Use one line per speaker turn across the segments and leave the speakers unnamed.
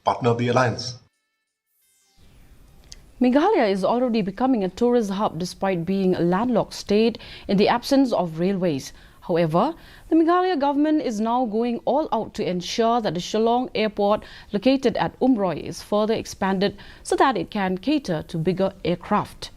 partner of the alliance.
Meghalaya is already becoming a tourist hub despite being a landlocked state in the absence of railways. However, the Meghalaya government is now going all out to ensure that the Shillong airport located at Umroi is further expanded so that it can cater to bigger aircraft.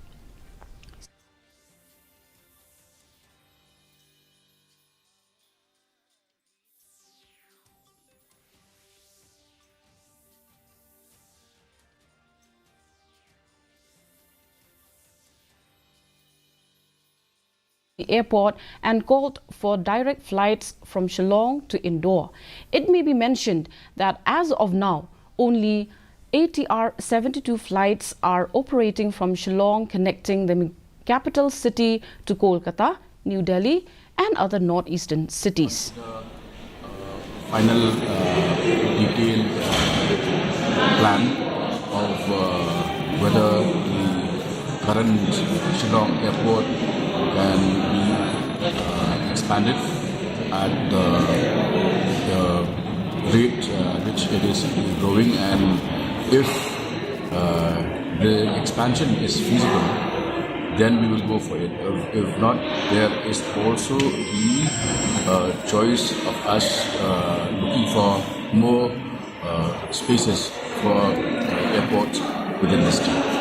The airport and called for direct flights from Shillong to Indore. It may be mentioned that as of now, only ATR 72 flights are operating from Shillong, connecting the capital city to Kolkata, New Delhi and other northeastern cities.
Final detailed plan of whether the current Shillong airport can be expanded at the rate which it is growing, and if the expansion is feasible, then we will go for it. If not, there is also the choice of us looking for more spaces for airports within the state.